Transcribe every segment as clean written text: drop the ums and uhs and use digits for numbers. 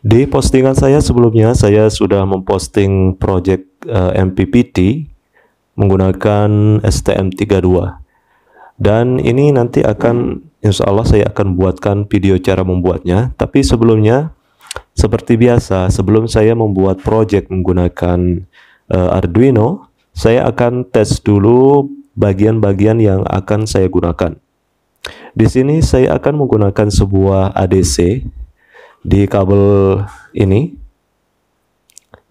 Di postingan saya sebelumnya, saya sudah memposting project MPPT menggunakan STM32. Dan ini nanti insya Allah saya akan buatkan video cara membuatnya. Tapi sebelumnya, seperti biasa, sebelum saya membuat project menggunakan Arduino, saya akan tes dulu bagian-bagian yang akan saya gunakan. Di sini saya akan menggunakan sebuah ADC di kabel ini.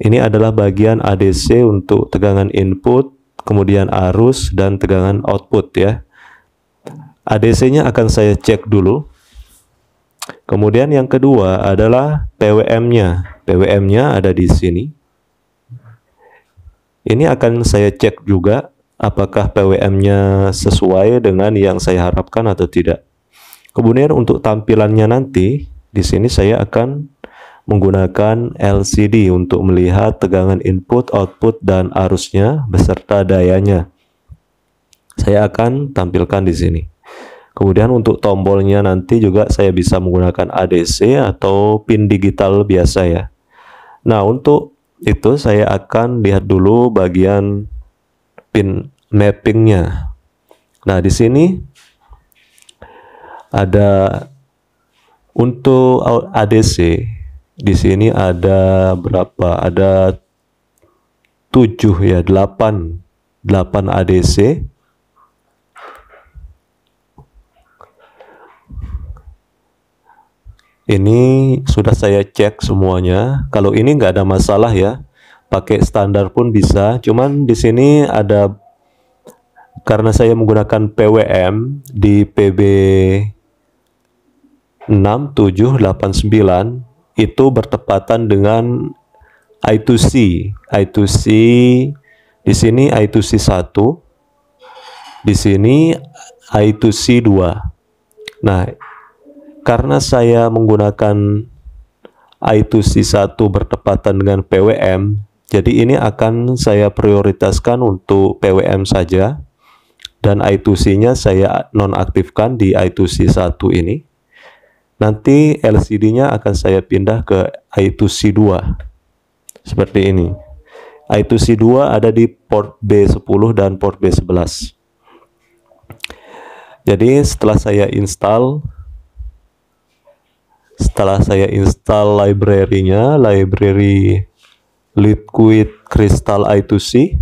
Ini adalah bagian ADC untuk tegangan input, kemudian arus dan tegangan output ya. ADC-nya akan saya cek dulu. Kemudian yang kedua adalah PWM-nya. PWM-nya ada di sini. Ini akan saya cek juga apakah PWM-nya sesuai dengan yang saya harapkan atau tidak. Kemudian untuk tampilannya nanti, di sini saya akan menggunakan LCD untuk melihat tegangan input, output, dan arusnya beserta dayanya. Saya akan tampilkan di sini. Kemudian untuk tombolnya nanti juga saya bisa menggunakan ADC atau pin digital biasa ya. Nah, untuk itu saya akan lihat dulu bagian pin mappingnya. Nah, di sini ada untuk ADC, di sini ada berapa? Ada 7 ya, 8 ADC. Ini sudah saya cek semuanya. Kalau ini nggak ada masalah ya, pakai standar pun bisa. Cuman di sini ada, karena saya menggunakan PWM di PB 6789 itu bertepatan dengan I2C. I2C di sini I2C 1, di sini I2C 2. Nah, karena saya menggunakan I2C 1 bertepatan dengan PWM, jadi ini akan saya prioritaskan untuk PWM saja, dan I2C-nya saya nonaktifkan di I2C 1 ini. Nanti LCD-nya akan saya pindah ke I2C 2 seperti ini. I2C 2 ada di port B10 dan port B11. Jadi setelah saya install library-nya, library Liquid Crystal I2C,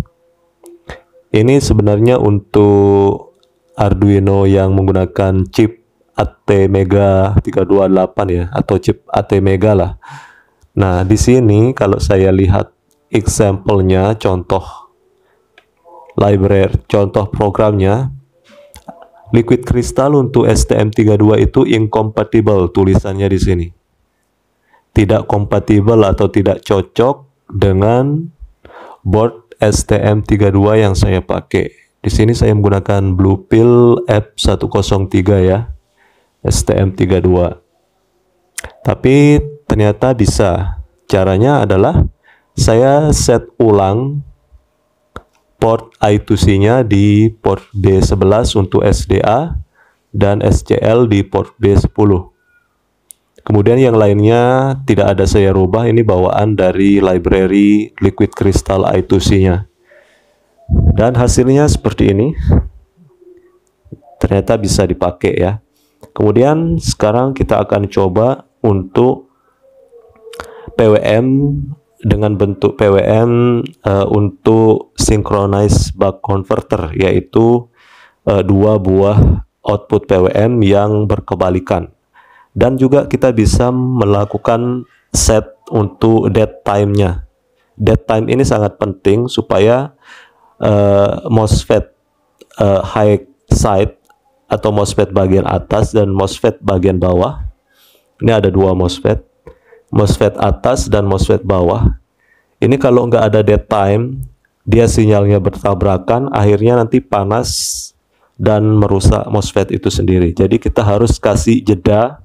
ini sebenarnya untuk Arduino yang menggunakan chip ATmega 328 ya, atau chip ATmega lah. Nah, di sini kalau saya lihat example-nya, contoh programnya, Liquid Crystal untuk STM32 itu incompatible, tulisannya di sini. Tidak kompatibel atau tidak cocok dengan board STM32 yang saya pakai. Di sini saya menggunakan Bluepill F103 ya, STM32. Tapi ternyata bisa. Caranya adalah saya set ulang port I2C-nya di port B11 untuk SDA dan SCL di port B10. Kemudian yang lainnya tidak ada saya rubah, ini bawaan dari library Liquid Crystal I2C-nya. Dan hasilnya seperti ini. Ternyata bisa dipakai ya. Kemudian sekarang kita akan coba untuk PWM dengan bentuk PWM untuk synchronize buck converter, yaitu 2 buah output PWM yang berkebalikan. Dan juga kita bisa melakukan set untuk dead time-nya. Dead time ini sangat penting supaya MOSFET high side atau MOSFET bagian atas dan MOSFET bagian bawah. Ini ada 2 MOSFET. MOSFET atas dan MOSFET bawah. Ini kalau nggak ada dead time, dia sinyalnya bertabrakan, akhirnya nanti panas dan merusak MOSFET itu sendiri. Jadi kita harus kasih jeda.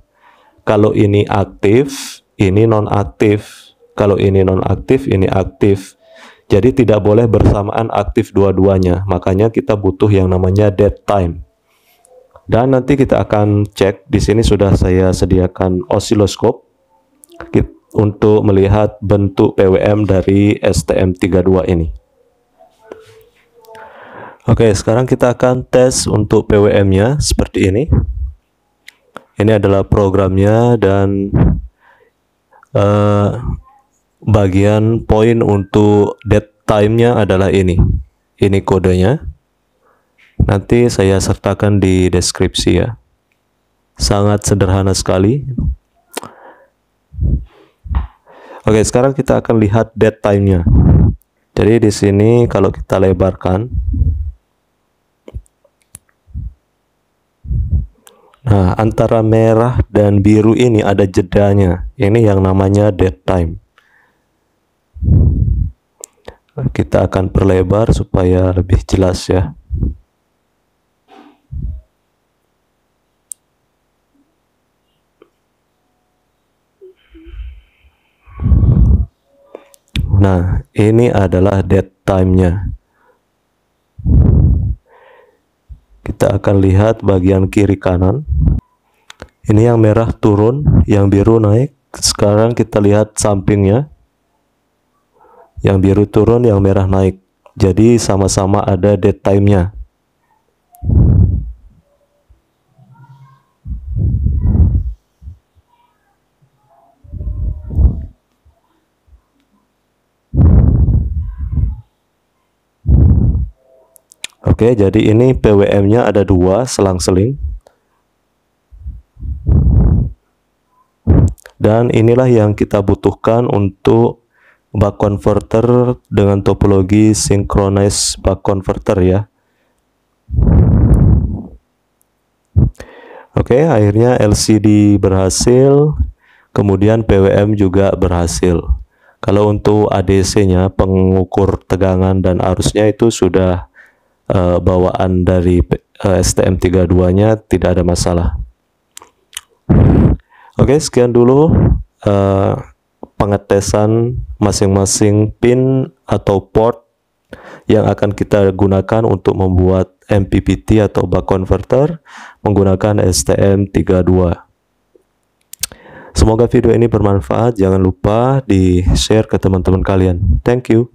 Kalau ini aktif, ini nonaktif. Kalau ini nonaktif, ini aktif. Jadi tidak boleh bersamaan aktif dua-duanya. Makanya kita butuh yang namanya dead time. Dan nanti kita akan cek. Di sini sudah saya sediakan osiloskop untuk melihat bentuk PWM dari STM32 ini. Oke, sekarang kita akan tes untuk PWM-nya seperti ini. Ini adalah programnya dan bagian poin untuk date time-nya adalah ini. Ini kodenya. Nanti saya sertakan di deskripsi ya. Sangat sederhana sekali. Oke, sekarang kita akan lihat date time-nya. Jadi di sini kalau kita lebarkan, nah antara merah dan biru ini ada jedanya. Ini yang namanya date time. Kita akan perlebar supaya lebih jelas ya. Nah, ini adalah date time-nya. Kita akan lihat bagian kiri kanan. Ini yang merah turun, yang biru naik. Sekarang kita lihat sampingnya. Yang biru turun, yang merah naik. Jadi sama-sama ada date time-nya. Oke, jadi ini PWM-nya ada 2 selang-seling. Dan inilah yang kita butuhkan untuk buck converter dengan topologi synchronous buck converter ya. Oke, akhirnya LCD berhasil, kemudian PWM juga berhasil. Kalau untuk ADC-nya, pengukur tegangan dan arusnya itu sudah bawaan dari STM32-nya, tidak ada masalah. Oke, sekian dulu pengetesan masing-masing pin atau port yang akan kita gunakan untuk membuat MPPT atau buck converter menggunakan STM32. Semoga video ini bermanfaat. Jangan lupa di-share ke teman-teman kalian. Thank you.